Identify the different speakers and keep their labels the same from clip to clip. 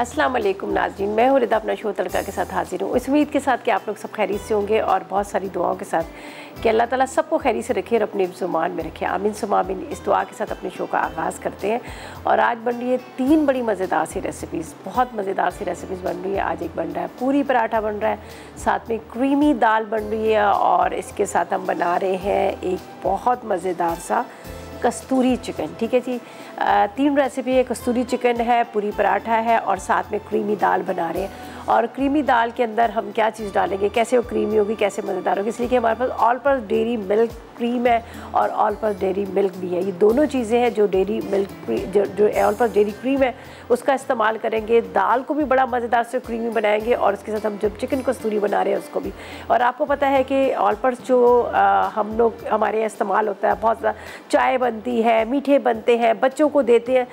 Speaker 1: अस्सलाम वालेकुम नाज़रीन, मैं हूँ रिदा अपना शो तड़का के साथ हाजिर हूँ। इस उम्मीद के साथ कि आप लोग सब खैरियत से होंगे और बहुत सारी दुआओं के साथ कि अल्लाह ताला सबको खैरियत से रखे और अपने ज़ुबान में रखे। आमीन सुम्मा आमीन। इस दुआ के साथ अपने शो का आगाज़ करते हैं और आज बन रही है 3 बड़ी मज़ेदार सी रेसिपीज़, बहुत मज़ेदार सी रेसिपीज़ बन रही है। आज एक बन रहा है पूरी पराठा बन रहा है, साथ में क्रीमी दाल बन रही है और इसके साथ हम बना रहे हैं एक बहुत मज़ेदार सा कस्तूरी चिकन। ठीक है जी, 3 रेसिपी है, कस्तूरी चिकन है, पूरी पराठा है और साथ में क्रीमी दाल बना रहे हैं। और क्रीमी दाल के अंदर हम क्या चीज़ डालेंगे, कैसे वो क्रीमी होगी, कैसे मज़ेदार होगी, इसलिए कि हमारे पास all purpose dairy milk cream है और ऑल पर्पस डेयरी मिल्क भी है। ये दोनों चीज़ें हैं जो डेयरी मिल्क जो ऑल पर्पस डेयरी क्रीम है उसका इस्तेमाल करेंगे। दाल को भी बड़ा मज़ेदार से क्रीमी बनाएंगे और उसके साथ हम जब चिकन कस्तूरी बना रहे हैं उसको भी। और आपको पता है कि ऑल पर्पस जो हम लोग हमारे यहाँ इस्तेमाल होता है, बहुत ज़्यादा चाय बनती है, मीठे बनते हैं, बच्चों को देते हैं।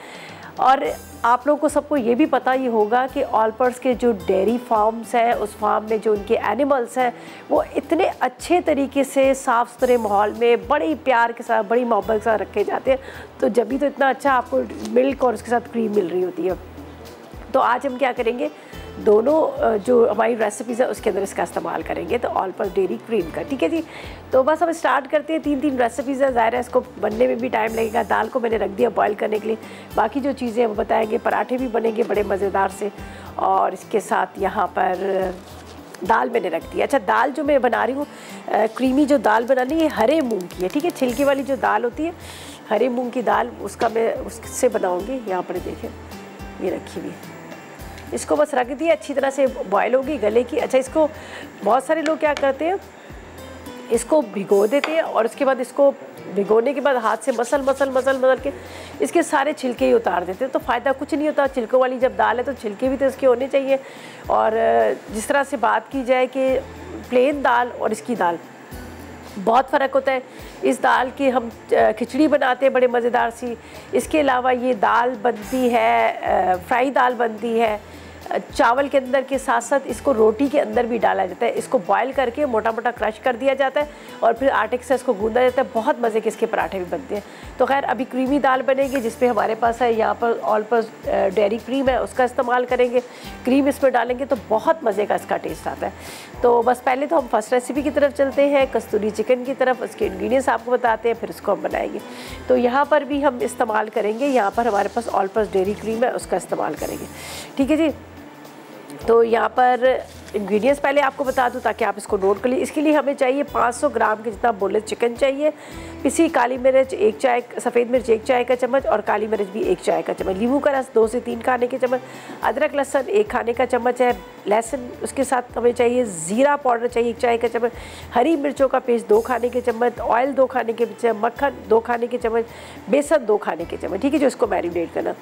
Speaker 1: और आप लोगों को सबको ये भी पता ही होगा कि ऑल पर्पस के जो डेयरी फार्म्स हैं, उस फार्म में जो उनके एनिमल्स हैं वो इतने अच्छे तरीके से साफ़ सुथरे माहौल में बड़े प्यार के साथ, बड़ी मोहब्बत के साथ रखे जाते हैं। तो जब भी तो इतना अच्छा आपको मिल्क और उसके साथ क्रीम मिल रही होती है। तो आज हम क्या करेंगे, दोनों जो हमारी रेसिपीज़ है उसके अंदर इसका इस्तेमाल करेंगे, तो ऑल पर्पस डेयरी क्रीम का। ठीक है जी, तो बस हम स्टार्ट करते हैं। 3 रेसिपीज़ है, ज़ाहिर है इसको बनने में भी टाइम लगेगा। दाल को मैंने रख दिया बॉयल करने के लिए, बाकी जो चीज़ें हैं वो बताएंगे। पराठे भी बनेंगे बड़े मज़ेदार से और इसके साथ यहाँ पर दाल मैंने रख दी। अच्छा, दाल जो मैं बना रही हूँ क्रीमी जो दाल बनानी है हरे मूंग की है। ठीक है, छिलके वाली जो दाल होती है हरे मूंग की दाल, उसका मैं उससे बनाऊँगी। यहाँ पर देखें ये रखी हुई, इसको बस रख दिया, अच्छी तरह से बॉयल होगी गले की। अच्छा, इसको बहुत सारे लोग क्या करते हैं, इसको भिगो देते हैं और उसके बाद इसको भिगोने के बाद हाथ से मसल के इसके सारे छिलके ही उतार देते हैं। तो फ़ायदा कुछ नहीं होता। छिलकों वाली जब दाल है तो छिलके भी तो इसके होने चाहिए। और जिस तरह से बात की जाए कि प्लेन दाल और इसकी दाल बहुत फ़र्क होता है। इस दाल की हम खिचड़ी बनाते हैं बड़े मज़ेदार सी। इसके अलावा ये दाल बनती है, फ्राई दाल बनती है चावल के अंदर के साथ साथ इसको रोटी के अंदर भी डाला जाता है। इसको बॉयल करके मोटा मोटा क्रश कर दिया जाता है और फिर आटे के साथ इसको गूंदा जाता है। बहुत मज़े के इसके पराठे भी बनते हैं। तो खैर अभी क्रीमी दाल बनेगी जिस पे हमारे पास है यहाँ पर ऑल पर्पस डेयरी क्रीम है, उसका इस्तेमाल करेंगे। क्रीम इसमें डालेंगे तो बहुत मज़े का इसका टेस्ट आता है। तो बस पहले तो हम फर्स्ट रेसिपी की तरफ चलते हैं, कस्तूरी चिकन की तरफ। उसके इंग्रेडिएंट्स आपको बताते हैं, फिर उसको हम बनाएंगे। तो यहाँ पर भी हम इस्तेमाल करेंगे, यहाँ पर हमारे पास ऑल पर्पस डेयरी क्रीम है, उसका इस्तेमाल करेंगे। ठीक है जी, तो यहाँ पर इंग्रेडिएंट्स पहले आपको बता दूँ ताकि आप इसको नोट कर लीजिए। इसके लिए हमें चाहिए 500 ग्राम के जितना बोनलेस चिकन चाहिए, पिसी काली मिर्च 1 चाय, सफ़ेद मिर्च 1 चाय का चम्मच और काली मिर्च भी 1 चाय का चम्मच, नींबू का रस 2 से 3 खाने के चम्मच, अदरक लहसुन 1 खाने का चम्मच है लहसुन। उसके साथ हमें चाहिए ज़ीरा पाउडर चाहिए 1 चाय का चम्मच, हरी मिर्चों का पेस्ट 2 खाने के चम्मच, ऑयल 2 खाने के चम्मच, मक्खन 2 खाने के चम्मच, बेसन 2 खाने के चम्मच। ठीक है, जो इसको मैरिनेट करना।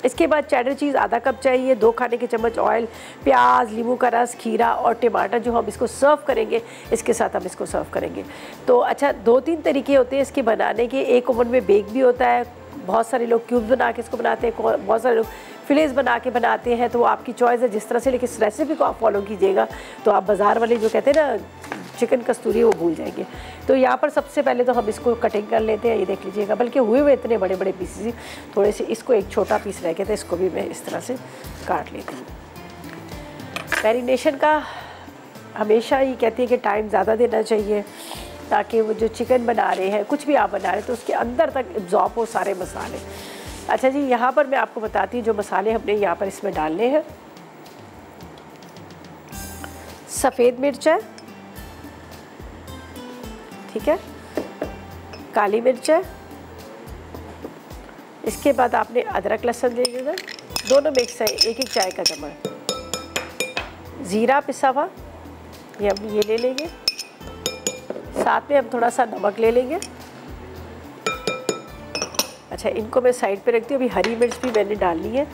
Speaker 1: इसके बाद चेडर चीज़ आधा कप चाहिए, 2 खाने के चम्मच ऑयल, प्याज, नींबू का रस, खीरा और टमाटर जो हम इसको सर्व करेंगे, इसके साथ हम इसको सर्व करेंगे। तो अच्छा, 2-3 तरीके होते हैं इसके बनाने के। एक ओवन में बेक भी होता है, बहुत सारे लोग क्यूब्स बना के इसको बनाते हैं, बहुत सारे लोग फिलेस बना के बनाते हैं। तो वो आपकी चॉइस है जिस तरह से, लेकिन इस रेसिपी को आप फॉलो कीजिएगा तो आप बाज़ार वाले जो कहते हैं ना चिकन कस्तूरी वो भूल जाएंगे। तो यहाँ पर सबसे पहले तो हम इसको कटिंग कर लेते हैं, ये देख लीजिएगा, बल्कि हुए हुए इतने बड़े बड़े पीसेस ही, थोड़े से इसको एक छोटा पीस रह गया था, इसको भी मैं इस तरह से काट लेती हूँ। मैरिनेशन का हमेशा ही कहती है कि टाइम ज़्यादा देना चाहिए ताकि वो जो चिकन बना रहे हैं, कुछ भी आप बना रहे हैं, तो उसके अंदर तक एब्जॉर्ब हो सारे मसाले। अच्छा जी, यहाँ पर मैं आपको बताती हूँ जो मसाले हमने यहाँ पर इसमें डालने हैं। सफ़ेद मिर्च है, ठीक है, काली मिर्च है, इसके बाद आपने अदरक लहसुन ले लेना, दोनों मिक्स है, 1-1 चाय का चम्मच, ज़ीरा पिसा हुआ ये हम ये ले लेंगे, साथ में हम थोड़ा सा नमक ले लेंगे। अच्छा, इनको मैं साइड पे रखती हूँ। अभी हरी मिर्च भी मैंने डालनी है,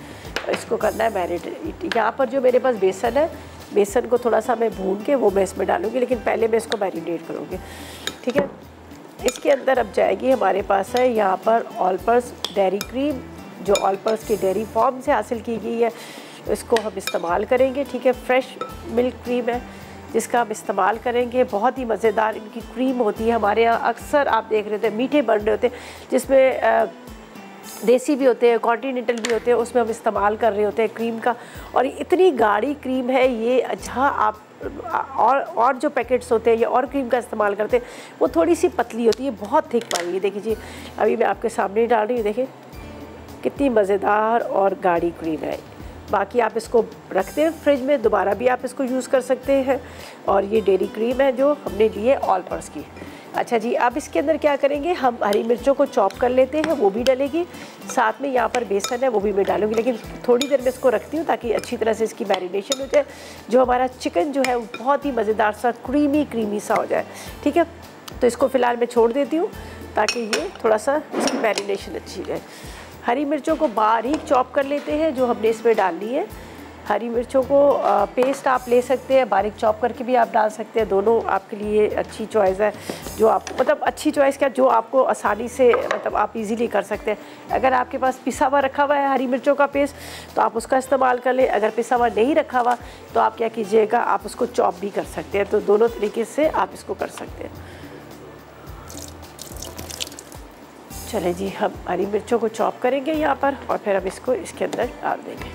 Speaker 1: इसको करना है मैरिनेट। यहाँ पर जो मेरे पास बेसन है, बेसन को थोड़ा सा मैं भून के वो मैं इसमें डालूँगी, लेकिन पहले मैं इसको मैरिनेट करूँगी। ठीक है, इसके अंदर अब जाएगी हमारे पास है यहाँ पर ऑल पर्पस डेयरी क्रीम, जो ऑल पर्पस के डेयरी फार्म से हासिल की गई है, इसको हम इस्तेमाल करेंगे। ठीक है, फ्रेश मिल्क क्रीम है जिसका हम इस्तेमाल करेंगे। बहुत ही मज़ेदार इनकी क्रीम होती है। हमारे यहाँ अक्सर आप देख रहे थे मीठे बन रहे होते जिसमें देसी भी होते हैं, कॉन्टिनेंटल भी होते हैं, उसमें हम इस्तेमाल कर रहे होते हैं क्रीम का। और इतनी गाढ़ी क्रीम है ये, जहाँ आप और जो पैकेट्स होते हैं या और क्रीम का इस्तेमाल करते हैं वो थोड़ी सी पतली होती है, बहुत थिक वाली है। देखिए जी, अभी मैं आपके सामने डाल रही हूँ, देखिए कितनी मज़ेदार और गाढ़ी क्रीम है। बाकी आप इसको रखते हैं फ्रिज में, दोबारा भी आप इसको यूज़ कर सकते हैं। और ये डेयरी क्रीम है जो हमने ली है ऑल पर्स की। अच्छा जी, अब इसके अंदर क्या करेंगे, हम हरी मिर्चों को चॉप कर लेते हैं, वो भी डलेगी। साथ में यहाँ पर बेसन है वो भी मैं डालूंगी, लेकिन थोड़ी देर में इसको रखती हूँ ताकि अच्छी तरह से इसकी मैरिनेशन हो जाए। जो हमारा चिकन जो है वो बहुत ही मज़ेदार सा क्रीमी सा हो जाए। ठीक है, तो इसको फ़िलहाल मैं छोड़ देती हूँ ताकि ये थोड़ा सा इसकी मैरिनेशन अच्छी जाए। हरी मिर्चों को बारीक चॉप कर लेते हैं जो हमने इसमें डालनी है। हरी मिर्चों को पेस्ट आप ले सकते हैं, बारीक चॉप करके भी आप डाल सकते हैं, दोनों आपके लिए अच्छी चॉइस है। जो आप मतलब अच्छी चॉइस क्या, जो आपको आसानी से मतलब आप इजीली कर सकते हैं। अगर आपके पास पिसा हुआ रखा हुआ है हरी मिर्चों का पेस्ट तो आप उसका इस्तेमाल कर लें। अगर पिसा हुआ नहीं रखा हुआ तो आप क्या कीजिएगा, आप उसको चॉप भी कर सकते हैं। तो दोनों तरीके से आप इसको कर सकते हैं। चले जी, हम हरी मिर्चों को चॉप करेंगे यहाँ पर और फिर हम इसको इसके अंदर डाल देंगे।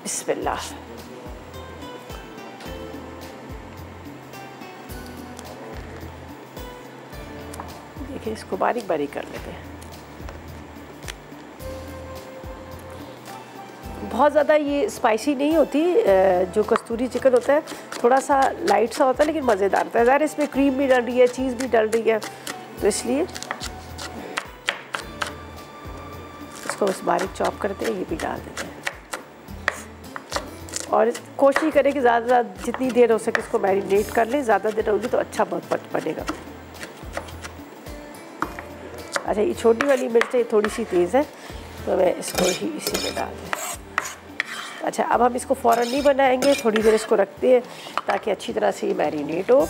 Speaker 1: बिस्मिल्लाह। देखिए, इसको बारीक बारीक कर लेते हैं। बहुत ज़्यादा ये स्पाइसी नहीं होती, जो कस्तूरी चिकन होता है थोड़ा सा लाइट सा होता है लेकिन मज़ेदार होता है। ज़ाहिर इसमें क्रीम भी डल रही है, चीज़ भी डल रही है, तो इसलिए इसको बस बारीक चॉप करते हैं, ये भी डाल देते हैं। और कोशिश करें कि ज़्यादा जितनी देर हो सके इसको मैरिनेट कर लें, ज़्यादा देर होगी तो अच्छा बहुत बनेगा। अच्छा, ये छोटी वाली मिर्च है, थोड़ी सी तेज़ है तो मैं इसको ही इसी में डाल दूँ। अच्छा, अब हम इसको फ़ौरन नहीं बनाएंगे, थोड़ी देर इसको रखते हैं ताकि अच्छी तरह से ये मैरिनेट हो।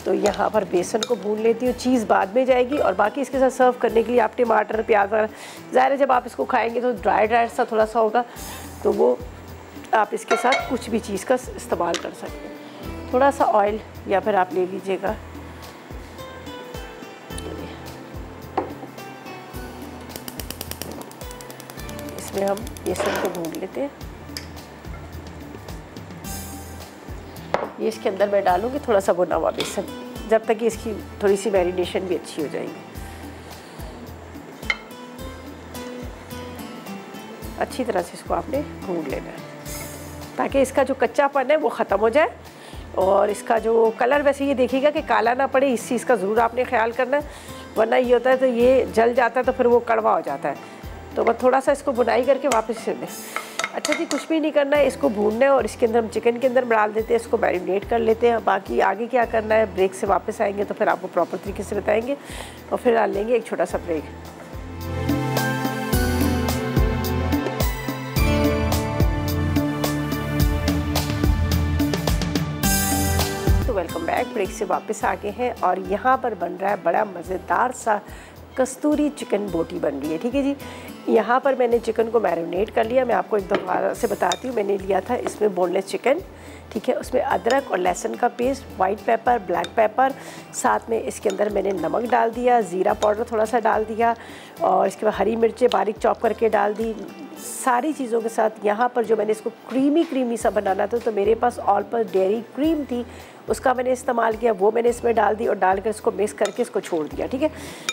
Speaker 1: तो यहाँ पर बेसन को भून लेती हूँ, चीज़ बाद में जाएगी। और बाकी इसके साथ सर्व करने के लिए आप टमाटर, प्याज वगैरह, ज़ाहिर है जब आप इसको खाएंगे तो ड्राई सा थोड़ा सा होगा, तो वो आप इसके साथ कुछ भी चीज़ का इस्तेमाल कर सकते हैं। थोड़ा सा ऑयल या फिर आप ले लीजिएगा। इसमें हम बेसन को भून लेते हैं। ये इसके अंदर मैं डालूँगी थोड़ा सा भुना हुआ बेसन, जब तक कि इसकी थोड़ी सी मैरिनेशन भी अच्छी हो जाएगी। अच्छी तरह से इसको आपने भून लेना है ताकि इसका जो कच्चापन है वो ख़त्म हो जाए। और इसका जो कलर, वैसे ये देखिएगा कि काला ना पड़े, इस चीज़ का ज़रूर आपने ख्याल करना है, वरना ये होता है तो ये जल जाता है तो फिर वो कड़वा हो जाता है। तो बस थोड़ा सा इसको बुनाई करके वापस से दें। अच्छा जी, कुछ भी नहीं करना है, इसको भूनना है और इसके अंदर हम चिकन के अंदर डाल देते हैं, इसको मैरिनेट कर लेते हैं। बाकी आगे क्या करना है, ब्रेक से वापस आएंगे तो फिर आपको प्रॉपर तरीके से बताएंगे। और फिर डाल लेंगे एक छोटा सा ब्रेक। तो वेलकम बैक, ब्रेक से वापस आ गए हैं और यहाँ पर बन रहा है बड़ा मज़ेदार सा कस्तूरी चिकन बोटी बन रही है। ठीक है जी, यहाँ पर मैंने चिकन को मैरिनेट कर लिया। मैं आपको एक दफ़ा से बताती हूँ, मैंने लिया था इसमें बोनलेस चिकन, ठीक है। उसमें अदरक और लहसुन का paste, white paper, black pepper, साथ में इसके अंदर मैंने नमक डाल दिया, ज़ीरा पाउडर थोड़ा सा डाल दिया और इसके बाद हरी मिर्चें बारीक चॉप करके डाल दी। सारी चीज़ों के साथ यहाँ पर जो मैंने इसको क्रीमी सा बनाना था तो मेरे पास ऑल पर डेयरी क्रीम थी, उसका मैंने इस्तेमाल किया, वो मैंने इसमें डाल दी और डालकर इसको मिक्स करके इसको छोड़ दिया। ठीक है,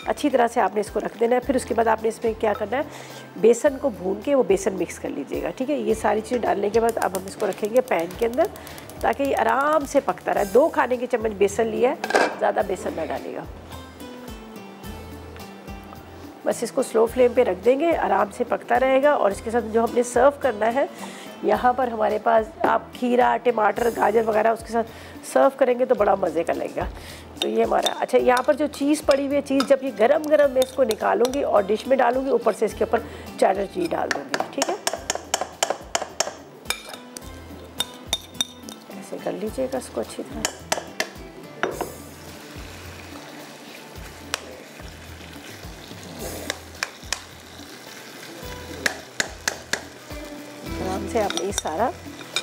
Speaker 1: अच्छी तरह से आपने इसको रख देना है। फिर उसके बाद आपने इसमें क्या करना है, बेसन को भून के वो बेसन मिक्स कर लीजिएगा। ठीक है, ये सारी चीज़ डालने के बाद अब हम इसको रखेंगे पैन के अंदर ताकि ये आराम से पकता रहे। 2 खाने के चम्मच बेसन लिया है, ज़्यादा बेसन ना डालिएगा। बस इसको स्लो फ्लेम पे रख देंगे, आराम से पकता रहेगा। और इसके साथ जो हमने सर्व करना है, यहाँ पर हमारे पास आप खीरा, टमाटर, गाजर वगैरह उसके साथ सर्व करेंगे तो बड़ा मज़े का लगेगा। तो ये हमारा, अच्छा यहाँ पर जो चीज़ पड़ी हुई है, चीज़ जब ये गरम गरम मैं इसको निकालूंगी और डिश में डालूंगी, ऊपर से इसके ऊपर चेडर चीज़ डाल दूँगी। ठीक है, ऐसे कर लीजिएगा इसको अच्छी तरह। आराम से आपने ये सारा,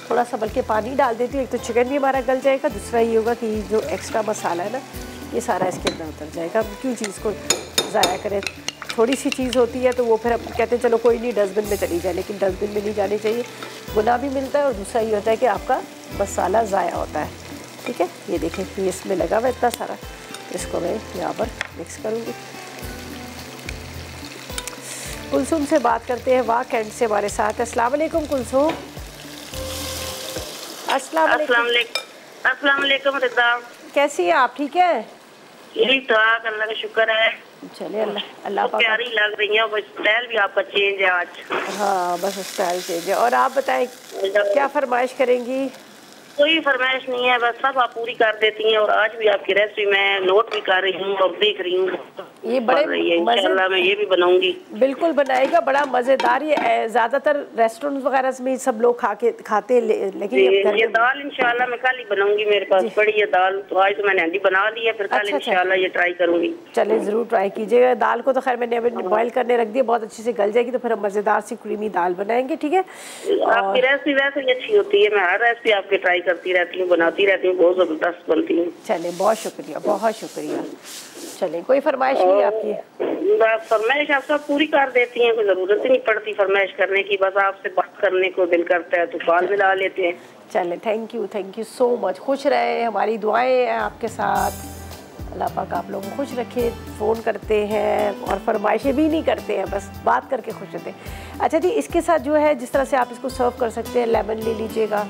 Speaker 1: थोड़ा सा बल्कि पानी डाल देती हूँ, एक तो चिकन भी हमारा गल जाएगा, दूसरा ये होगा कि जो एक्स्ट्रा मसाला है ना ये सारा इसके अंदर उतर जाएगा। क्यों चीज़ को ज़ाया करें, थोड़ी सी चीज़ होती है तो वो फिर हम कहते हैं चलो कोई नहीं डस्टबिन में चली जाए, लेकिन डस्टबिन में नहीं जानी चाहिए, गुनाह भी मिलता है और दूसरा ये होता है कि आपका मसाला ज़ाया होता है। ठीक है, ये देखें ये इसमें लगा हुआ इतना सारा, इसको मैं यहाँ पर मिक्स करूँगी। कुलसुम से बात करते हैं, वाह कैंट से हमारे साथ। अस्सलाम वालेकुम कुलसुम। अस्सलाम वालेकुम
Speaker 2: रिदा,
Speaker 1: कैसी है आप? ठीक है,
Speaker 2: यही तो अल्लाह का शुक्र है।
Speaker 1: चलिए अल्लाह
Speaker 2: पाक प्यारी लग रही है, बस स्टाइल भी आपका चेंज है आज।
Speaker 1: हाँ बस स्टाइल चेंज है। और आप बताएं क्या फरमाइश करेंगी?
Speaker 2: कोई फरमाइश नहीं है, बस सब आप पूरी कर देती हैं। और आज भी आपकी रेसिपी मैं नोट भी कर रही हूँ और देख रही हूँ,
Speaker 1: ये बड़े
Speaker 2: इंशाल्लाह मैं ये भी बनाऊंगी।
Speaker 1: बिल्कुल बनाएगा, बड़ा मज़ेदार। ये ज़्यादातर रेस्टोरेंट वगैरह में सब लोग खाते लेकिन
Speaker 2: ये दाल इंशाल्लाह मैं कल ही बनाऊंगी। मेरे पास पड़ी है दाल, तो आज तो मैंने हंडी बना ली है, फिर कल इंशाल्लाह ये ट्राई करूंगी।
Speaker 1: चले ज़रूर ट्राई कीजिएगा। दाल को तो खैर मैंने अभी बॉयल करने रख दिया, बहुत अच्छे से गल जाएगी तो फिर हम मज़ेदार सी क्रीमी दाल बनाएंगे। ठीक है,
Speaker 2: आपकी रेसिपी वैसे ही अच्छी होती है, मैं हर रेसिपी आपकी ट्राई करती रहती हूँ, बनाती रहती हूँ, बहुत ज़बरदस्त बनती है।
Speaker 1: चले बहुत शुक्रिया, बहुत शुक्रिया। चले कोई फरमाइश नहीं आपकी?
Speaker 2: फरमाइश आप सब पूरी कर देती हैं, कोई ज़रूरत ही नहीं पड़ती फरमाइश करने की, बस आपसे बात करने को दिल करता है तो कॉल मिला लेते हैं।
Speaker 1: चले थैंक यू सो मच। खुश रहे, हमारी दुआएं हैं आपके साथ। अल्लाह पाक आप लोगों को खुश रखे। फ़ोन करते हैं और फरमाइशें भी नहीं करते हैं, बस बात करके खुश रहते हैं। अच्छा जी, इसके साथ जो है जिस तरह से आप इसको सर्व कर सकते हैं, लेमन ले लीजिएगा,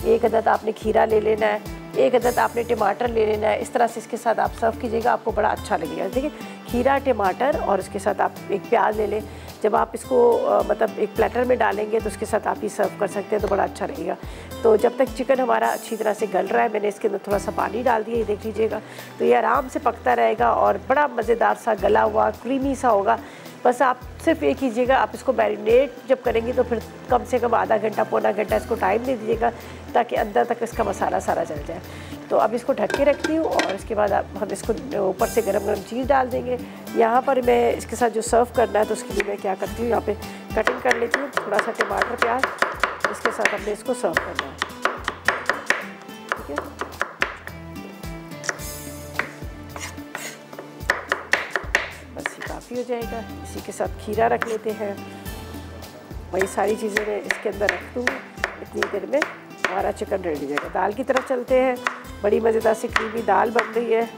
Speaker 1: एक अदद आपने खीरा ले लेना है, एक अदद आपने टमाटर ले लेना है। इस तरह से इसके साथ आप सर्व कीजिएगा, आपको बड़ा अच्छा लगेगा। ठीक है, खीरा टमाटर और इसके साथ आप एक प्याज ले लें। जब आप इसको मतलब एक प्लेटर में डालेंगे तो उसके साथ आप ही सर्व कर सकते हैं, तो बड़ा अच्छा रहेगा। तो जब तक चिकन हमारा अच्छी तरह से गल रहा है, मैंने इसके अंदर थोड़ा सा पानी डाल दिया, ये देख लीजिएगा, तो ये आराम से पकता रहेगा और बड़ा मज़ेदार सा गला हुआ क्रीमी सा होगा। बस आप सिर्फ ये कीजिएगा, आप इसको मैरिनेट जब करेंगे तो फिर कम से कम आधा घंटा पौना घंटा इसको टाइम दे दीजिएगा ताकि अंदर तक इसका मसाला सारा जल जाए। तो अब इसको ढक के रखती हूँ और इसके बाद हम इसको ऊपर से गरम गरम चीज़ डाल देंगे। यहाँ पर मैं इसके साथ जो सर्व करना है तो उसके लिए मैं क्या करती हूँ, यहाँ पे कटिंग कर लेती हूँ, थोड़ा सा टमाटर प्याज, इसके साथ हमने इसको सर्व करना है। ठीक है, बस ये काफ़ी हो जाएगा। इसी के साथ खीरा रख लेते हैं। वही सारी चीज़ें मैं इसके अंदर रख दूँगी, इतनी देर में हमारा चिकन रेडी हो जाएगा। दाल की तरफ चलते हैं, बड़ी मज़ेदार सी क्रीमी दाल बन रही है।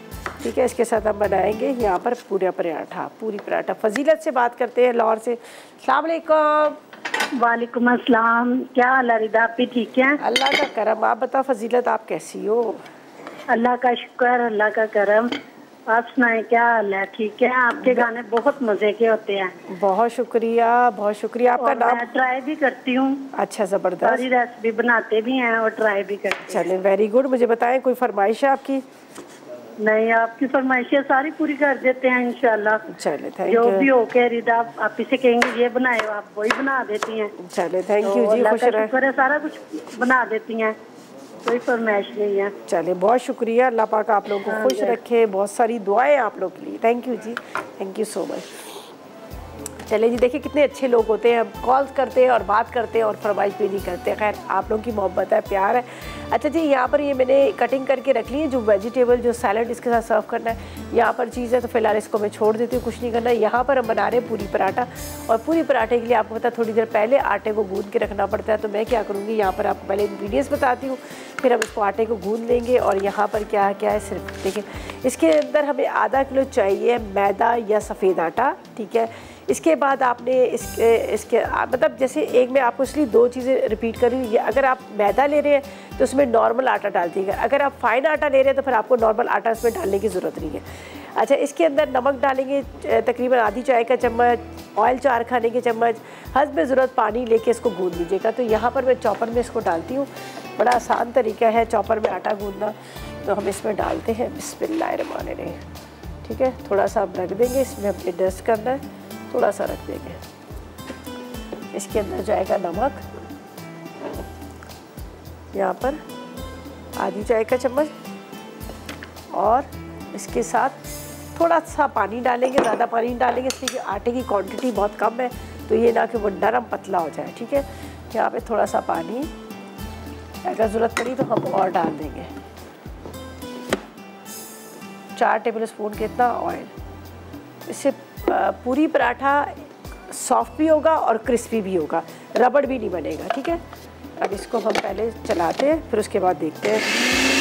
Speaker 1: ठीक है, इसके साथ हम बनाएंगे यहाँ पर पूरी पराठा। फजीलत से बात करते हैं लाहौर से। अस्सलाम वालेकुम।
Speaker 3: वालेकुम अस्सलाम, क्या हाल है रिदा, आप भी ठीक हैं?
Speaker 1: अल्लाह का करम। आप बताओ फजीलत, आप कैसी हो?
Speaker 3: अल्लाह का शुक्र, अल्लाह का करम। आप सुनाएं, क्या हाल है? ठीक है, आपके गाने बहुत मजे के होते हैं।
Speaker 1: बहुत शुक्रिया, बहुत शुक्रिया। आपका नाम?
Speaker 3: मैं ट्राई भी करती हूँ।
Speaker 1: अच्छा, ज़बरदस्त।
Speaker 3: सारी रेसिपी बनाते भी हैं और ट्राई भी करते हैं।
Speaker 1: चलें, वेरी गुड। मुझे बताएं कोई फरमाइश है आपकी?
Speaker 3: नहीं, आपकी फरमाइशें सारी पूरी कर देते हैं इंशाल्लाह।
Speaker 1: चले थैंक यू।
Speaker 3: जो भी हो के रिदा, आप इसे कहेंगे ये बनाए, आप वही बना देती हैं।
Speaker 1: चले थैंक यू जी, खुश रहे।
Speaker 3: सारा कुछ बना देती हैं, कोई फरमाइश नहीं है।
Speaker 1: चले, बहुत शुक्रिया। अल्लाह पाक आप लोगों को खुश रखे। बहुत सारी दुआएं आप लोग के लिए। थैंक यू जी, थैंक यू सो मच। चले जी, देखिए कितने अच्छे लोग होते हैं, कॉल करते हैं और बात करते हैं और फरमाइश भी नहीं करते। खैर, आप लोगों की मोहब्बत है, प्यार है। अच्छा जी, यहाँ पर ये मैंने कटिंग करके रख ली है, जो वेजिटेबल जो सैलड इसके साथ सर्व करना है। यहाँ पर चीज़ है तो फिलहाल इसको मैं छोड़ देती हूँ, कुछ नहीं करना। यहाँ पर हम बना रहे हैं पूरी पराठा, और पूरी पराठे के लिए आपको पता है थोड़ी देर पहले आटे को गूंद के रखना पड़ता है। तो मैं क्या करूँगी, यहाँ पर आपको पहले इंग्रीडियंट्स बताती हूँ, फिर हम इसको आटे को गूंद लेंगे। और यहाँ पर क्या क्या है, सिर्फ देखिए इसके अंदर हमें आधा किलो चाहिए मैदा या सफ़ेद आटा। ठीक है, इसके बाद आपने इसके मतलब जैसे एक में आपको इसलिए दो चीज़ें रिपीट कर रही हूँ। अगर आप मैदा ले रहे हैं तो उसमें नॉर्मल आटा डाल दीजिएगा, अगर आप फाइन आटा ले रहे हैं तो फिर आपको नॉर्मल आटा इसमें डालने की ज़रूरत नहीं है। अच्छा, इसके अंदर नमक डालेंगे तकरीबन आधी चाय का चम्मच, ऑयल 4 खाने के चम्मच, हस्ब ज़रूरत पानी लेके इसको गूंद लीजिएगा। तो यहाँ पर मैं चॉपर में इसको डालती हूँ, बड़ा आसान तरीका है चॉपर में आटा गूंदना। तो हम इसमें डालते हैं बिस्मिल्लाहिर्रहमानिर्रहीम। ठीक है, थोड़ा सा आप रख देंगे, इसमें हमने डस्ट करना है, थोड़ा सा रख देंगे। इसके अंदर जाएगा नमक, यहाँ पर आधी चाय का चम्मच, और इसके साथ थोड़ा सा पानी डालेंगे, ज़्यादा पानी डालेंगे इसलिए कि आटे की क्वांटिटी बहुत कम है, तो ये ना कि वो नरम पतला हो जाए। ठीक है, यहाँ पे थोड़ा सा पानी, अगर ज़रूरत पड़ी तो हम और डाल देंगे। 4 टेबल स्पून के इतना ऑयल, इससे पूरी पराठा सॉफ्ट भी होगा और क्रिस्पी भी होगा, रबड़ भी नहीं बनेगा। ठीक है, अब इसको हम पहले चलाते हैं, फिर उसके बाद देखते हैं।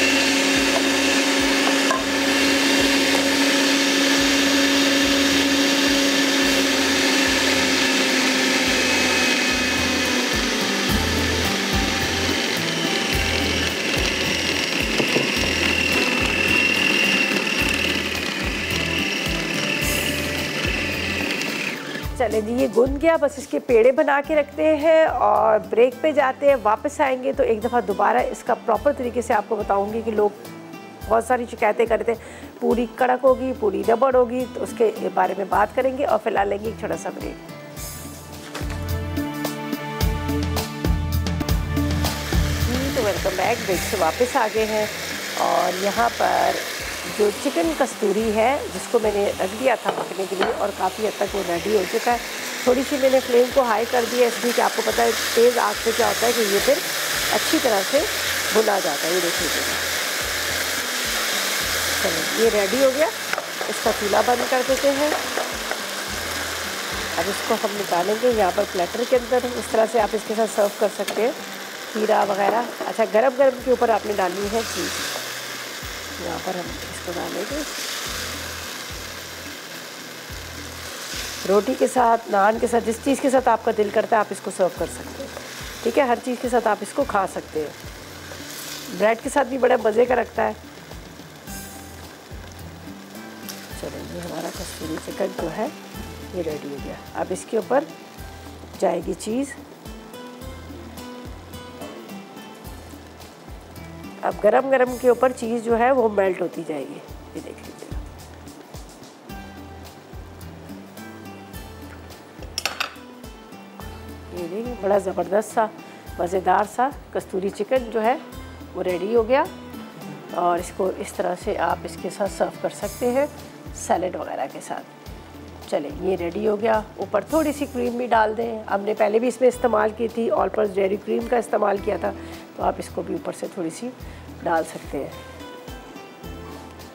Speaker 1: चलें जी, ये गुंद गया, बस इसके पेड़े बना के रखते हैं और ब्रेक पे जाते हैं। वापस आएंगे तो एक दफ़ा दोबारा इसका प्रॉपर तरीके से आपको बताऊंगी कि लोग बहुत सारी शिकायतें करते हैं, पूरी कड़क होगी, पूरी रबड़ होगी, तो उसके बारे में बात करेंगे। और फिलहाल लेंगे एक छोटा सा ब्रेक। तो वेलकम बैक, ब्रेक से वापस आ गए हैं और यहाँ पर जो चिकन कस्तूरी है जिसको मैंने रख दिया था पकने के लिए और काफ़ी हद तक वो रेडी हो चुका है। थोड़ी सी मैंने फ्लेम को हाई कर दिया इसलिए कि आपको पता है तेज़ आग पे क्या होता है कि ये फिर अच्छी तरह से भुना जाता है। ये देखिए, चलो ये रेडी हो गया, इसका चूल्हा बंद कर देते हैं। अब इसको हम निकालेंगे यहाँ पर प्लेटर के अंदर। इस तरह से आप इसके साथ सर्व कर सकते हैं, खीरा वगैरह। अच्छा, गरम गरम के ऊपर आपने डालनी है चीज़। यहाँ पर हम इसको डालेंगे रोटी के साथ, नान के साथ, जिस चीज़ के साथ आपका दिल करता है आप इसको सर्व कर सकते हैं। ठीक है, हर चीज़ के साथ आप इसको खा सकते हैं। ब्रेड के साथ भी बड़ा मज़े का लगता है। चलो, ये हमारा कस्तूरी चिकन जो है ये रेडी हो गया। अब इसके ऊपर जाएगी चीज़। अब गरम गरम के ऊपर चीज़ जो है वो मेल्ट होती जाएगी। ये देख लीजिएगा, ये देखिए बड़ा ज़बरदस्त सा मज़ेदार सा कस्तूरी चिकन जो है वो रेडी हो गया। और इसको इस तरह से आप इसके साथ सर्व कर सकते हैं सैलेड वगैरह के साथ। चले, ये रेडी हो गया। ऊपर थोड़ी सी क्रीम भी डाल दें। हमने पहले भी इसमें इस्तेमाल की थी, ऑल पर्पस डेयरी क्रीम का इस्तेमाल किया था, तो आप इसको भी ऊपर से थोड़ी सी डाल सकते हैं।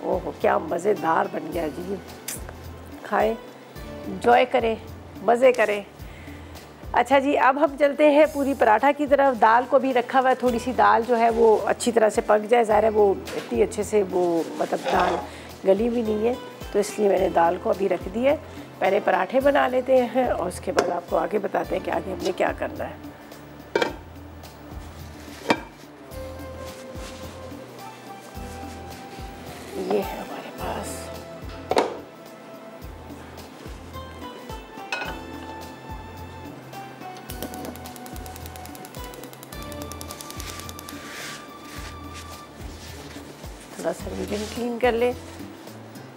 Speaker 1: ओहो, क्या मज़ेदार बन गया जी। खाएं, एंजॉय करें, मज़े करें। अच्छा जी, अब हम चलते हैं पूरी पराठा की तरफ। दाल को भी रखा हुआ है, थोड़ी सी दाल जो है वो अच्छी तरह से पक जाए। ज़ाहिर है वो इतनी अच्छे से वो मतलब दाल गली भी नहीं है, तो इसलिए मैंने दाल को अभी रख दी है। पहले पराठे बना लेते हैं और उसके बाद आपको आगे बताते हैं कि आगे हमने क्या करना है। ये है हमारे पास थोड़ा सा मीडियम क्लीन कर ले।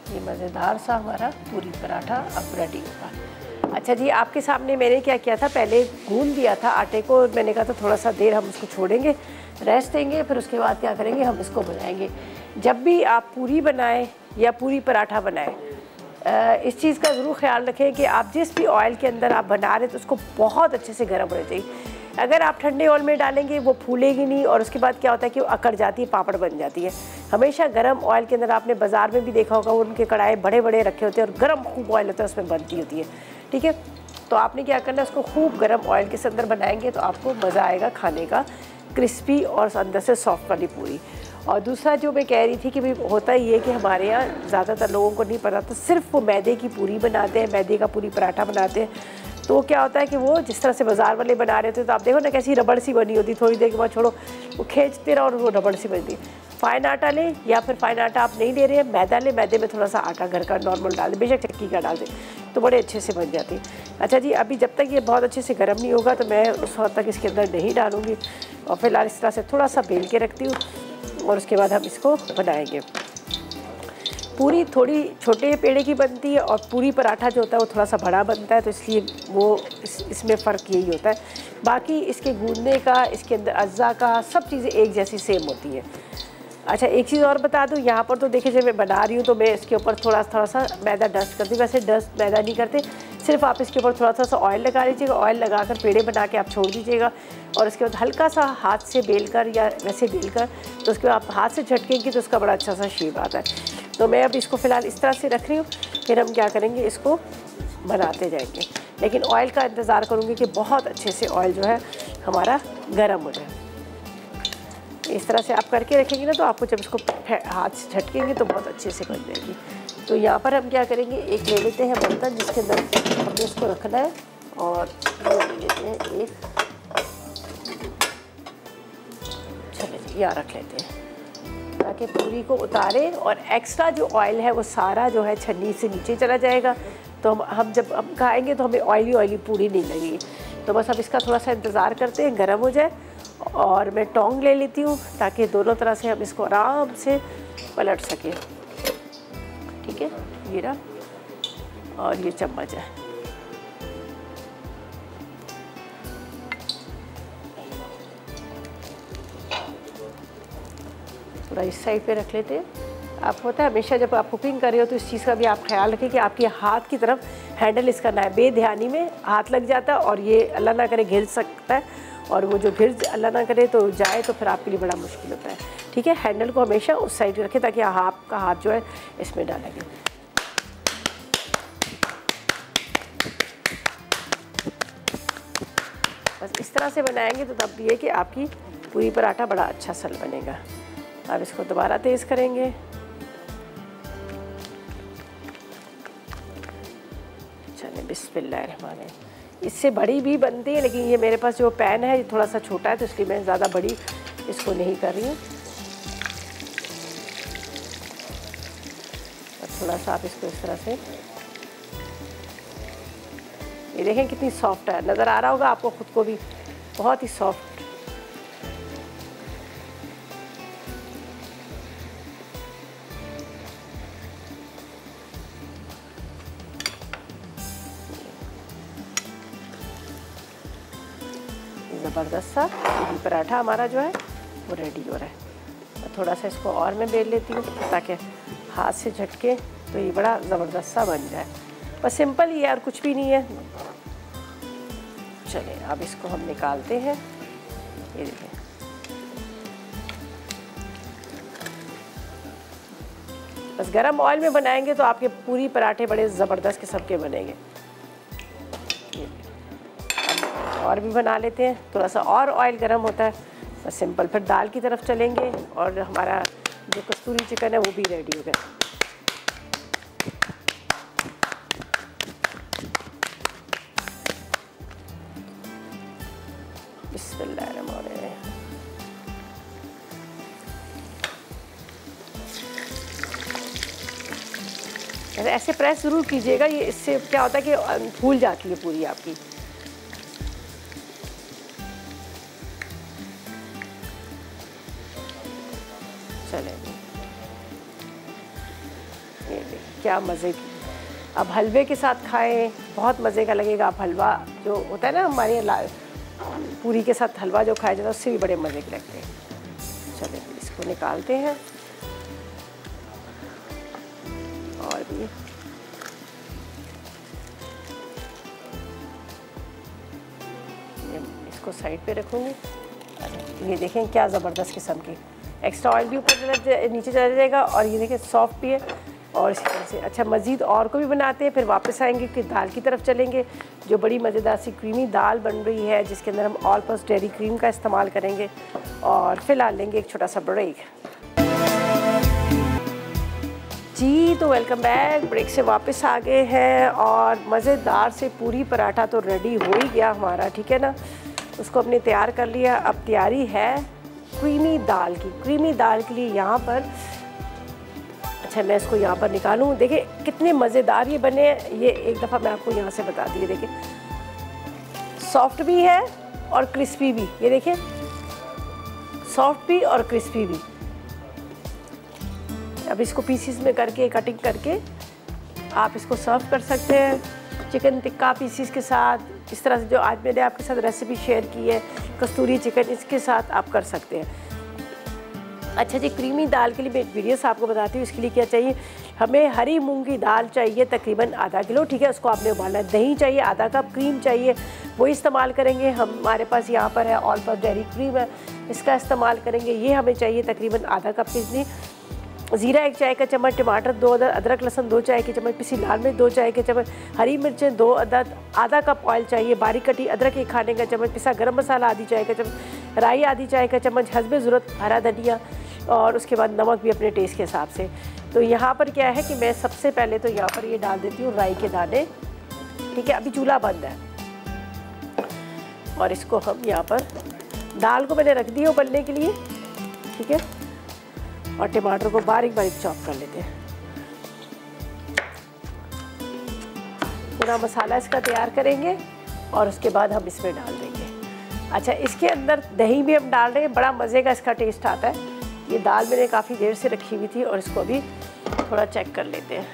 Speaker 1: ये मज़ेदार सा हमारा पूरी पराठा अब रेडी होगा। अच्छा जी, आपके सामने मैंने क्या किया था, पहले गूंद दिया था आटे को। मैंने कहा था थोड़ा सा देर हम उसको छोड़ेंगे, रेस्ट देंगे, फिर उसके बाद क्या करेंगे, हम इसको बनाएंगे। जब भी आप पूरी बनाएं या पूरी पराठा बनाएं, इस चीज़ का ज़रूर ख्याल रखें कि आप जिस भी ऑयल के अंदर आप बना रहे हैं तो उसको बहुत अच्छे से गर्म होना चाहिए। अगर आप ठंडे ऑयल में डालेंगे वो फूलेगी नहीं और उसके बाद क्या होता है कि वो अकड़ जाती है, पापड़ बन जाती है। हमेशा गर्म ऑयल के अंदर, आपने बाज़ार में भी देखा होगा, उनके कढ़ाई बड़े बड़े रखे होते हैं और गर्म खूब ऑयल होता है, उसमें बनती होती है। ठीक है, तो आपने क्या करना है, उसको खूब गर्म ऑयल के अंदर बनाएंगे तो आपको मज़ा आएगा खाने का, क्रिस्पी और अंदर से सॉफ्ट वाली पूरी। और दूसरा जो मैं कह रही थी कि भाई होता ही है कि हमारे यहाँ ज़्यादातर लोगों को नहीं पता, तो सिर्फ वो मैदे की पूरी बनाते हैं, मैदे का पूरी पराठा बनाते हैं। तो क्या होता है कि वो जिस तरह से बाज़ार वाले बना रहे थे, तो आप देखो ना कैसी रबड़ सी बनी होती, थोड़ी देर के बाद छोड़ो वो खींचते रहो और वो रबड़ सी बनती है। फ़ाइन आटा लें या फिर फ़ाइन आटा आप नहीं ले रहे हैं, मैदा लें, मैदे में थोड़ा सा आटा घर का नॉर्मल डाल दें, बेशक चक्की का डाल दें, तो बड़े अच्छे से बन जाती है। अच्छा जी, अभी जब तक ये बहुत अच्छे से गर्म नहीं होगा तो मैं उस वक्त तक इसके अंदर नहीं डालूँगी और फिलहाल इस तरह से थोड़ा सा बेल के रखती हूँ और उसके बाद हम इसको बनाएंगे। पूरी थोड़ी छोटे पेड़े की बनती है और पूरी पराठा जो होता है वो थोड़ा सा बड़ा बनता है, तो इसलिए वो इसमें फ़र्क यही होता है। बाकी इसके गूंदने का, इसके अंदर अज्जा का, सब चीज़ें एक जैसी सेम होती हैं। अच्छा, एक चीज़ और बता दूं, यहाँ पर तो देखिए जब मैं बना रही हूँ तो मैं इसके ऊपर थोड़ा सा मैदा डस्ट करती हूँ। वैसे डस्ट मैदा नहीं करते, सिर्फ आप इसके ऊपर थोड़ा सा ऑयल लगा लीजिएगा। ऑयल लगाकर पेड़े बना के आप छोड़ दीजिएगा और उसके बाद हल्का सा हाथ से बेल कर या वैसे बेल कर, तो उसके बाद आप हाथ से झटकेंगे तो उसका बड़ा अच्छा सा शेप आता है। तो मैं अब इसको फ़िलहाल इस तरह से रख रही हूँ। फिर हम क्या करेंगे, इसको बनाते जाएंगे। लेकिन ऑयल का इंतज़ार करूँगी कि बहुत अच्छे से ऑयल जो है हमारा गर्म हो जाए। इस तरह से आप करके रखेंगे ना, तो आपको जब इसको हाथ से झटकेंगे तो बहुत अच्छे से बन जाएगी। तो यहाँ पर हम क्या करेंगे, एक ले लेते हैं बर्तन जिसके अंदर हमने इसको रखना है, और ये ले लेते हैं एक, चलिए यहाँ रख लेते हैं ताकि पूरी को उतारें और एक्स्ट्रा जो ऑयल है वो सारा जो है छन्नी से नीचे चला जाएगा। तो हम जब हम खाएंगे तो हमें ऑयली पूरी नहीं लगेगी। तो बस अब इसका थोड़ा सा इंतज़ार करते हैं गर्म हो जाए, और मैं टोंग ले लेती हूँ ताकि दोनों तरह से हम इसको आराम से पलट सकें। ठीक है, ये रहा, और ये चम्मच है। थोड़ा इस साइड पे रख लेते हैं। आप होता है हमेशा जब आप कुकिंग कर रहे हो तो इस चीज़ का भी आप ख्याल रखें कि आपके हाथ की तरफ हैंडल इसका ना है, बेध्यानी में हाथ लग जाता है और ये अल्लाह ना करे घिर सकता है, और वो जो घिर अल्लाह ना करे तो जाए तो फिर आपके लिए बड़ा मुश्किल होता है। ठीक है, हैंडल को हमेशा उस साइड रखें ताकि आपका हाथ जो है इसमें ना लगे। बस इस तरह से बनाएंगे तो तब ये कि आपकी पूरी पराठा बड़ा अच्छा सल बनेगा। अब इसको दोबारा तेज़ करेंगे। चलिए बिस्मिल्लाहिर्रहमानिर्रहीम। इससे बड़ी भी बनती है, लेकिन ये मेरे पास जो पैन है ये थोड़ा सा छोटा है, तो इसलिए मैं ज़्यादा बड़ी इसको नहीं कर रही हूँ। और थोड़ा सा आप इसको इस तरह से, ये देखें कितनी सॉफ्ट है, नज़र आ रहा होगा आपको खुद को भी, बहुत ही सॉफ्ट। ज़बरदस्त सा पूरी पराठा हमारा जो है वो रेडी हो रहा है। मैं थोड़ा सा इसको और मैं बेल लेती हूँ ताकि हाथ से झटके तो ये बड़ा ज़बरदस्त सा बन जाए। बस सिंपल ही है और कुछ भी नहीं है। चलिए अब इसको हम निकालते हैं। ये देखें, बस गरम ऑयल में बनाएंगे तो आपके पूरी पराठे बड़े ज़बरदस्त किस्म के बनेंगे। और भी बना लेते हैं, थोड़ा सा और ऑयल गरम होता है, बस सिंपल। फिर दाल की तरफ चलेंगे और हमारा जो कस्तूरी चिकन है वो भी रेडी हो गया। बिस्मिल्लाहिर्रहमानिर्रहीम। ऐसे प्रेस ज़रूर कीजिएगा, ये इससे क्या होता है कि फूल जाती है पूरी आपकी। चलेंगे, ये क्या मज़े की। अब हलवे के साथ खाएं, बहुत मज़े का लगेगा। आप हलवा जो होता है ना हमारे पूरी के साथ हलवा जो खाया जाता है उससे भी बड़े मज़े के लगते हैं। चलें इसको निकालते हैं और भी इसको साइड पे रखूँगी। ये देखें क्या ज़बरदस्त किस्म की, एक्स्ट्रा ऑयल भी ऊपर नीचे चला जाएगा और ये देखें सॉफ्ट भी है। और इसी तरह से अच्छा मज़ीद और को भी बनाते हैं, फिर वापस आएंगे कि दाल की तरफ चलेंगे। जो बड़ी मज़ेदार सी क्रीमी दाल बन रही है जिसके अंदर हम ऑल पर्पस डेयरी क्रीम का इस्तेमाल करेंगे। और फिलहाल लेंगे एक छोटा सा ब्रेक। जी तो वेलकम बैक, ब्रेक से वापस आ गए हैं और मज़ेदार से पूरी पराठा तो रेडी हो ही गया हमारा, ठीक है ना। उसको हमने तैयार कर लिया। अब तैयारी है क्रीमी दाल की। क्रीमी दाल के लिए यहाँ पर अच्छा मैं इसको यहाँ पर निकालूँ। देखिए कितने मज़ेदार ये बने हैं। ये एक दफ़ा मैं आपको यहाँ से बता दी, देखिए सॉफ्ट भी है और क्रिस्पी भी। ये देखिए सॉफ्ट भी और क्रिस्पी भी। अब इसको पीसीस में करके कटिंग करके आप इसको सर्व कर सकते हैं चिकन टिक्का पीसीस के साथ। इस तरह से जो आज मैंने आपके साथ रेसिपी शेयर की है कस्तूरी चिकन, इसके साथ आप कर सकते हैं। अच्छा जी, क्रीमी दाल के लिए मैं वीडियोस आपको बताती हूँ। इसके लिए क्या चाहिए, हमें हरी मूंग की दाल चाहिए तकरीबन आधा किलो, ठीक है। उसको आपने उबालना है। दही चाहिए आधा कप, क्रीम चाहिए वो इस्तेमाल करेंगे। हमारे पास यहाँ पर है ऑल पर्पस डेयरी क्रीम है, इसका इस्तेमाल करेंगे। ये हमें चाहिए तकरीबन आधा कप कितनी। ज़ीरा 1 चाय का चम्मच, टमाटर 2 अदद, अदरक लहसुन 2 चाय के चम्मच, पिसी लाल मिर्च 2 चाय के चम्मच, हरी मिर्चें 2 अदद, आधा कप ऑयल चाहिए, बारीक कटी अदरक 1 खाने का चम्मच, पिसा गरम मसाला आधी चाय का चम्मच, राई आधी चाय का चम्मच, हस्बे ज़रूरत हरा धनिया, और उसके बाद नमक भी अपने टेस्ट के हिसाब से। तो यहाँ पर क्या है कि मैं सबसे पहले तो यहाँ पर ये डाल देती हूँ राई के दाने। ठीक है, अभी चूल्हा बंद है और इसको हम यहाँ पर, दाल को मैंने रख दी है उबलने के लिए। ठीक है, और टमाटर को बारीक बारीक चॉप कर लेते हैं। पूरा मसाला इसका तैयार करेंगे और उसके बाद हम इसमें डाल देंगे। अच्छा, इसके अंदर दही भी हम डाल रहे हैं, बड़ा मज़े का इसका टेस्ट आता है। ये दाल मैंने काफ़ी देर से रखी हुई थी और इसको अभी थोड़ा चेक कर लेते हैं।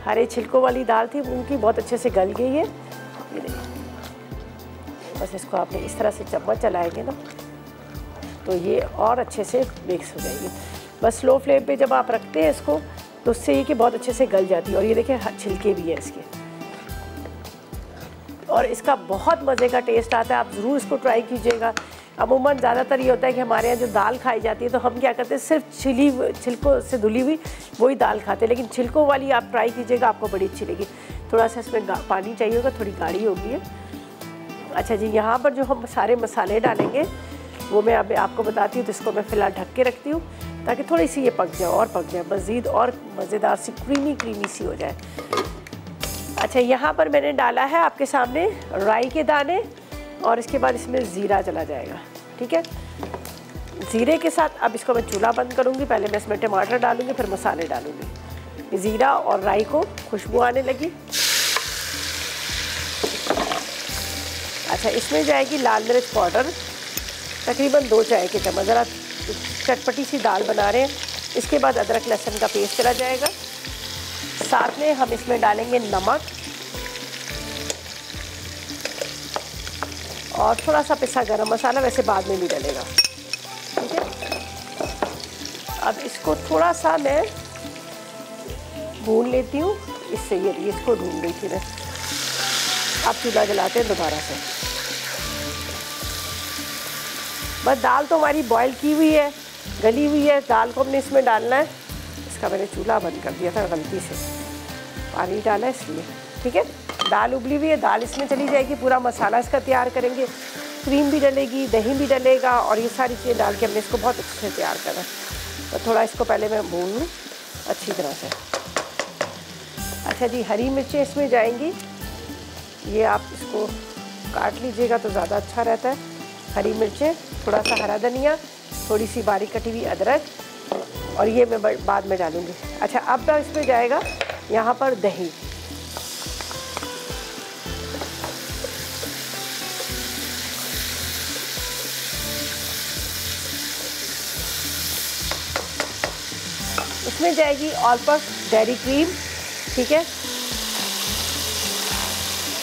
Speaker 1: हरे छिलकों वाली दाल थी, उनकी बहुत अच्छे से गल गई है। ये देखिए, बस इसको आपने इस तरह से चम्मच चलाएंगे ना तो ये और अच्छे से मिक्स हो जाएगी। बस स्लो फ्लेम पे जब आप रखते हैं इसको तो उससे ये कि बहुत अच्छे से गल जाती है। और ये देखिए छिलके भी है इसके, और इसका बहुत मज़े का टेस्ट आता है। आप ज़रूर इसको ट्राई कीजिएगा। अमूमन ज़्यादातर ये होता है कि हमारे यहाँ जो दाल खाई जाती है तो हम क्या करते हैं, सिर्फ छिलकों से धुली हुई वही दाल खाते हैं, लेकिन छिलकों वाली आप ट्राई कीजिएगा, आपको बड़ी अच्छी लगी। थोड़ा सा इसमें पानी चाहिए होगा, थोड़ी गाढ़ी होगी है। अच्छा जी, यहाँ पर जो हम सारे मसाले डालेंगे वो मैं अभी आपको बताती हूँ। तो इसको मैं फ़िलहाल ढक के रखती हूँ ताकि थोड़ी सी ये पक जाए और पक जाए, मज़ीद और मज़ेदार सी क्रीमी सी हो जाए। अच्छा, यहाँ पर मैंने डाला है आपके सामने राई के दाने और इसके बाद इसमें ज़ीरा चला जाएगा। ठीक है, ज़ीरे के साथ अब इसको मैं चूल्हा बंद करूँगी। पहले मैं इसमें टमाटर डालूँगी, फिर मसाले डालूँगी। ज़ीरा और राई को खुशबू आने लगी। अच्छा, इसमें जाएगी लाल मिर्च पाउडर तकरीबन 2 चाय के चम्मच। ज़रा चटपटी सी दाल बना रहे हैं। इसके बाद अदरक लहसुन का पेस्ट चला जाएगा। साथ में हम इसमें डालेंगे नमक और थोड़ा सा पिसा गरम मसाला, वैसे बाद में भी डलेगा। ठीक है, अब इसको थोड़ा सा मैं भून लेती हूँ। इससे ये इसको भून रही थी मैं। अब चूल्हा जलाते हैं दोबारा से। बस दाल तो हमारी बॉईल की हुई है, गली हुई है। दाल को हमने इसमें डालना है। इसका मैंने चूल्हा बंद कर दिया था गलती से, पानी डाला इसलिए। ठीक है, दाल उबली हुई है, दाल इसमें चली जाएगी। पूरा मसाला इसका तैयार करेंगे, क्रीम भी डलेगी, दही भी डलेगा और ये सारी चीज़ें डाल के हमने इसको बहुत अच्छे से तैयार करना है। तो थोड़ा इसको पहले मैं भून लूँ अच्छी तरह से। अच्छा जी, हरी मिर्चें इसमें जाएंगी। ये आप इसको काट लीजिएगा तो ज़्यादा अच्छा रहता है। हरी मिर्चें, थोड़ा सा हरा धनिया, थोड़ी सी बारीक कटी हुई अदरक, और ये मैं बाद में डालूँगी। अच्छा, अब तो इसमें जाएगा यहाँ पर दही। इसमें जाएगी ऑल पर्पस डेयरी क्रीम। ठीक है,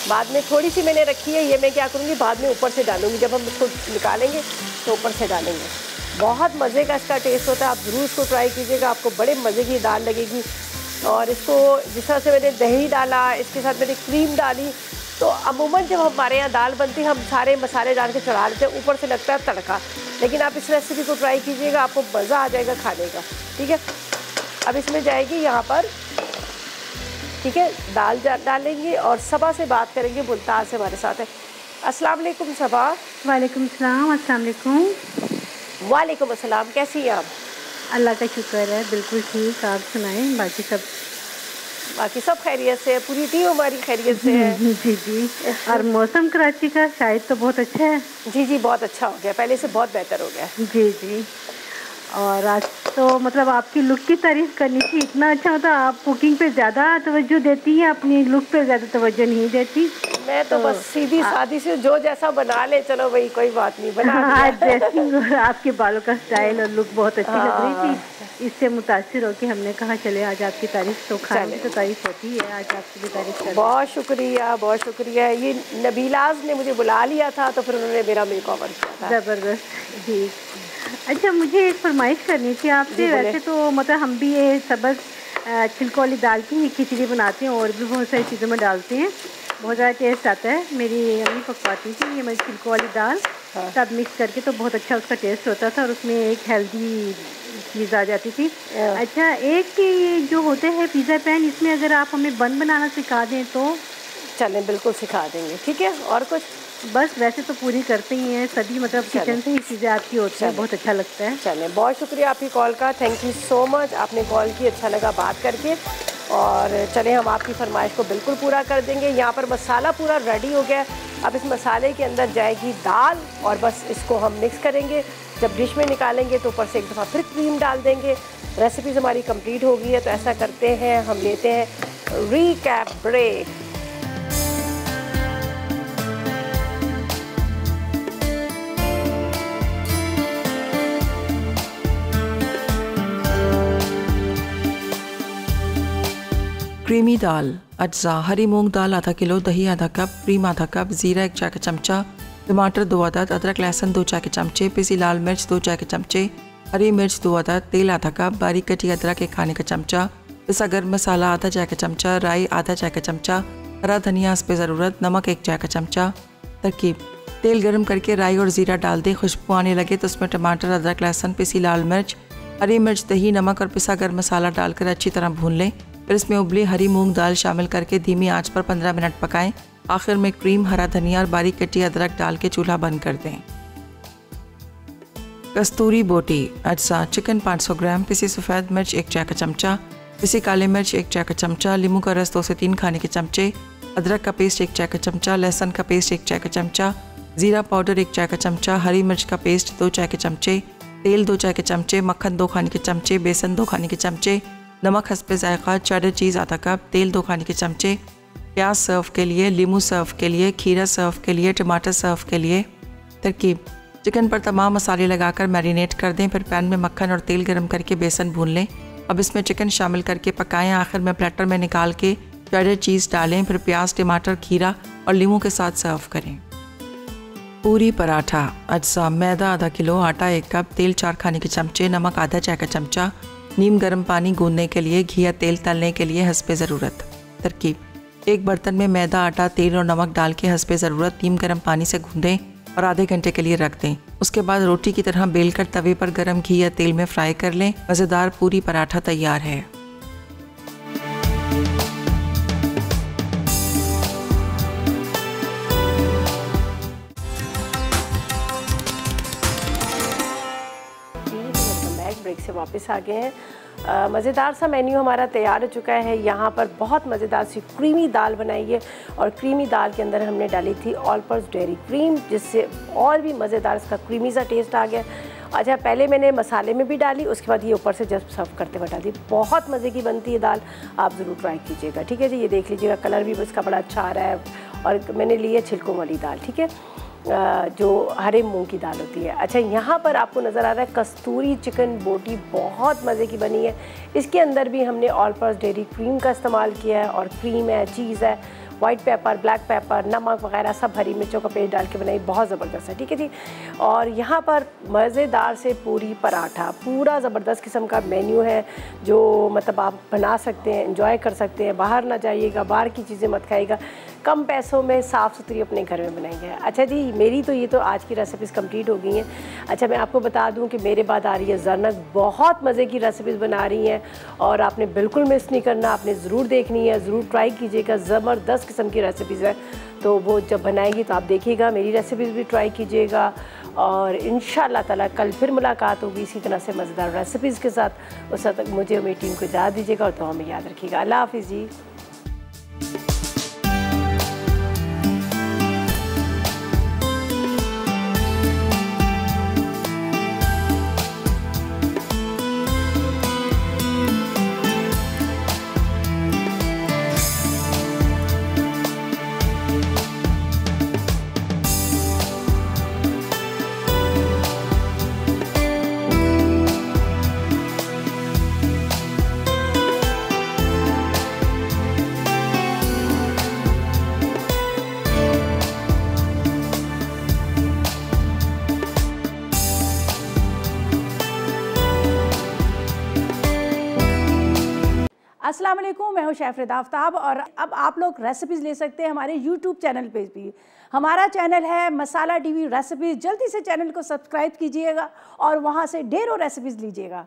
Speaker 1: बाद में थोड़ी सी मैंने रखी है, ये मैं क्या करूँगी बाद में ऊपर से डालूँगी। जब हम इसको निकालेंगे तो ऊपर से डालेंगे। बहुत मज़े का इसका टेस्ट होता है। आप ज़रूर इसको ट्राई कीजिएगा, आपको बड़े मज़े की दाल लगेगी। और इसको जिस तरह से मैंने दही डाला, इसके साथ मैंने क्रीम डाली, तो अमूमन जब हमारे यहाँ दाल बनती है हम सारे मसाले डाल के चढ़ा देते हैं, ऊपर से लगता है तड़का। लेकिन आप इस रेसिपी को ट्राई कीजिएगा, आपको मज़ा आ जाएगा खाने का। ठीक है, अब इसमें जाएगी यहाँ पर, ठीक है, दाल डालेंगे और सबा से बात करेंगे। मुल्ताज़ हमारे साथ है। अस्सलाम वालेकुम सबा।
Speaker 3: वालेकुम सलाम। अस्सलाम वालेकुम।
Speaker 1: वालेकुम अस्सलाम, कैसी हैं आप?
Speaker 3: अल्लाह का शुक्र है, बिल्कुल ठीक। आप सुनाएं, बाकी सब खैरियत से है, पूरी टीम हमारी खैरियत से है।
Speaker 2: जी जी। और मौसम कराची का शायद तो बहुत अच्छा है।
Speaker 1: जी जी, बहुत अच्छा हो गया, पहले से बहुत बेहतर हो गया।
Speaker 2: जी जी। और आज तो मतलब आपकी लुक की तारीफ करनी थी, इतना अच्छा होता। आप कुकिंग पे ज़्यादा तवज्जो देती हैं, अपनी लुक पे ज़्यादा तवज्जो नहीं देती।
Speaker 1: मैं तो बस सीधी सादी से जो जैसा बना ले, चलो वही, कोई बात नहीं, बना
Speaker 2: ड्रेसिंग आपके बालों का स्टाइल और लुक बहुत अच्छी लग रही थी। इससे मुतासिर होकर हमने कहा चले आज आपकी तारीफ तो खाने तो तारीफ होती है, आज आपकी भी तारीफ कर।
Speaker 1: बहुत शुक्रिया, बहुत शुक्रिया। ये नबीलाज ने मुझे बुला लिया था तो फिर उन्होंने मेरा मेकओवर किया था।
Speaker 2: ज़बरदस्त जी। अच्छा, मुझे एक फरमाइश करनी थी आपसे। वैसे तो मतलब हम भी ये सबक छिलकों वाली दाल की खिचड़ी बनाते हैं और भी बहुत सारी चीज़ों में डालते हैं, बहुत ज़्यादा टेस्ट आता है। मेरी अम्मी पकवाती थी ये मेरी छिलकों वाली दाल, सब मिक्स करके तो बहुत अच्छा उसका टेस्ट होता था और उसमें एक हेल्दी चीज़ आ जाती थी। अच्छा, एक ये जो होते हैं पिज़्ज़ा पैन, इसमें अगर आप हमें बन बनाना सिखा दें तो?
Speaker 1: चलें, बिल्कुल सिखा देंगे। ठीक है, और कुछ?
Speaker 2: बस वैसे तो पूरी करते ही हैं सभी, मतलब किचन से ही चीज़ें आपकी होती हैं, बहुत अच्छा लगता है।
Speaker 1: चलें, बहुत शुक्रिया आपकी कॉल का, थैंक यू सो मच, आपने कॉल की, अच्छा लगा बात करके। और चलें, हम आपकी फरमाइश को बिल्कुल पूरा कर देंगे। यहाँ पर मसाला पूरा रेडी हो गया। अब इस मसाले के अंदर जाएगी दाल और बस इसको हम मिक्स करेंगे। जब डिश में निकालेंगे तो ऊपर से एक दफ़ा फिर क्रीम डाल देंगे। रेसिपीज़ हमारी कंप्लीट हो गई है, तो ऐसा करते हैं, हम लेते हैं रीकैप ब्रेक।
Speaker 4: क्रीमी दाल अज्जा: हरी मूंग दाल आधा किलो, दही आधा कप, क्रीम आधा कप, ज़ीरा 1 चाय का चमचा, टमाटर 2 अदद, अदरक लहसुन 2 चाय के चमचे, पिसी लाल मिर्च 2 चाय के चमचे, हरी मिर्च 2 अदद, तेल आधा कप, बारीक कटी अदरक 1 खाने का चमचा, पिसा गर्म मसाला आधा चाय का चमचा, राई आधा चाय का चमचा, हरा धनिया हस्बे ज़रूरत, नमक 1 चाय का चमचा। तरकीब: तेल गर्म करके राई और ज़ीरा डाल दें। खुशबू आने लगे तो उसमें टमाटर, अदरक लहसुन, पिसी लाल मिर्च, हरी मिर्च, दही, नमक और पिसा गर्म मसाला डालकर अच्छी तरह भून लें। फिर इसमें उबली हरी मूंग दाल शामिल करके धीमी आंच पर 15 मिनट पकाएं। आखिर में क्रीम, हरा धनिया और बारीक कटी अदरक डाल के चूल्हा बंद कर दें। कस्तूरी बोटी अज्जा: चिकन 500 ग्राम, पिसी सफ़ेद मिर्च 1 चाय का चमचा, पिसी काली मिर्च 1 चाय का चमचा, नींबू का रस 2 से 3 खाने के चमचे, अदरक का पेस्ट 1 चाय का चमचा, लहसुन का पेस्ट 1 चाय का चमचा, ज़ीरा पाउडर 1 चाय का चमचा, हरी मिर्च का पेस्ट 2 चाय के चमचे, तेल 2 चाय के चमचे, मक्खन 2 खाने के चमचे, बेसन 2 खाने के चमचे, नमक हस्बे जायका, चेडर चीज़ आधा कप, तेल 2 खाने के चमचे, प्याज सर्व के लिए, लीमू सर्व के लिए, खीरा सर्व के लिए, टमाटर सर्व के लिए। तरकीब: चिकन पर तमाम मसाले लगाकर मैरिनेट कर दें। फिर पैन में मक्खन और तेल गर्म करके बेसन भून लें। अब इसमें चिकन शामिल करके पकाएं। आखिर में प्लेटर में निकाल के चेडर चीज़ डालें। फिर प्याज, टमाटर, खीरा और लीमू के साथ सर्व करें। पूरी पराठा अज्जा: मैदा आधा किलो, आटा 1 कप, तेल 4 खाने के चमचे, नमक आधा चाय का चमचा, नीम गर्म पानी गूंदने के लिए, घी या तेल तलने के लिए हस्बे ज़रूरत। तरकीब: एक बर्तन में मैदा, आटा, तेल और नमक डाल के हस्बे ज़रूरत नीम गर्म पानी से गूंदें और आधे घंटे के लिए रख दें। उसके बाद रोटी की तरह बेलकर तवे पर गर्म घी या तेल में फ्राई कर लें। मज़ेदार पूरी पराठा तैयार है।
Speaker 1: ब्रेक से वापस आ गए हैं। मज़ेदार सा मेन्यू हमारा तैयार हो चुका है। यहाँ पर बहुत मज़ेदार सी क्रीमी दाल बनाई है और क्रीमी दाल के अंदर हमने डाली थी ऑल पर्पस डेयरी क्रीम, जिससे और भी मज़ेदार इसका क्रीमी सा टेस्ट आ गया। अच्छा, पहले मैंने मसाले में भी डाली, उसके बाद ये ऊपर से जब सर्व करते हुए डाल दी। बहुत मज़े की बनती है दाल, आप ज़रूर ट्राई कीजिएगा। ठीक है जी, ये देख लीजिएगा, कलर भी इसका बड़ा अच्छा आ रहा है। और मैंने ली है छिलकों वाली दाल, ठीक है, जो हरे मूंग की दाल होती है। अच्छा, यहाँ पर आपको नज़र आ रहा है कस्तूरी चिकन बोटी, बहुत मज़े की बनी है। इसके अंदर भी हमने ऑल पर्पस डेयरी क्रीम का इस्तेमाल किया है और क्रीम है, चीज़ है, वाइट पेपर, ब्लैक पेपर, नमक वगैरह सब हरी मिर्चों का पेस्ट डाल के बनाई, बहुत ज़बरदस्त है। ठीक है जी। और यहाँ पर मज़ेदार से पूरी पराठा, पूरा ज़बरदस्त किस्म का मेन्यू है जो मतलब आप बना सकते हैं, एंजॉय कर सकते हैं। बाहर ना जाइएगा, बाहर की चीज़ें मत खाइएगा, कम पैसों में साफ़ सुथरी अपने घर में बनाई है। अच्छा जी, मेरी तो ये तो आज की रेसिपीज़ कंप्लीट हो गई हैं। अच्छा, मैं आपको बता दूं कि मेरे बाद आ रही है ज़रनत, बहुत मज़े की रेसिपीज़ बना रही हैं और आपने बिल्कुल मिस नहीं करना, आपने ज़रूर देखनी है, ज़रूर ट्राई कीजिएगा। ज़बरदस्त किस्म की रेसिपीज़ है, तो वो जब बनाएगी तो आप देखिएगा, मेरी रेसिपीज़ भी ट्राई कीजिएगा। और इंशाअल्लाह ताला कल फिर मुलाकात होगी इसी तरह से मज़ेदार रेसिपीज़ के साथ। उस वक्त तक मुझे और मेरी टीम को इजाज़त दीजिएगा और तो हमें याद रखिएगा। अल्लाह हाफ़िज़ जी।
Speaker 5: अस्सलाम वालेकुम, मैं हूं शेफ आफ्ताब और अब आप लोग रेसिपीज़ ले सकते हैं हमारे यूट्यूब चैनल पे भी। हमारा चैनल है मसाला टीवी रेसिपीज़। जल्दी से चैनल को सब्सक्राइब कीजिएगा और वहां से ढेरों रेसिपीज़ लीजिएगा।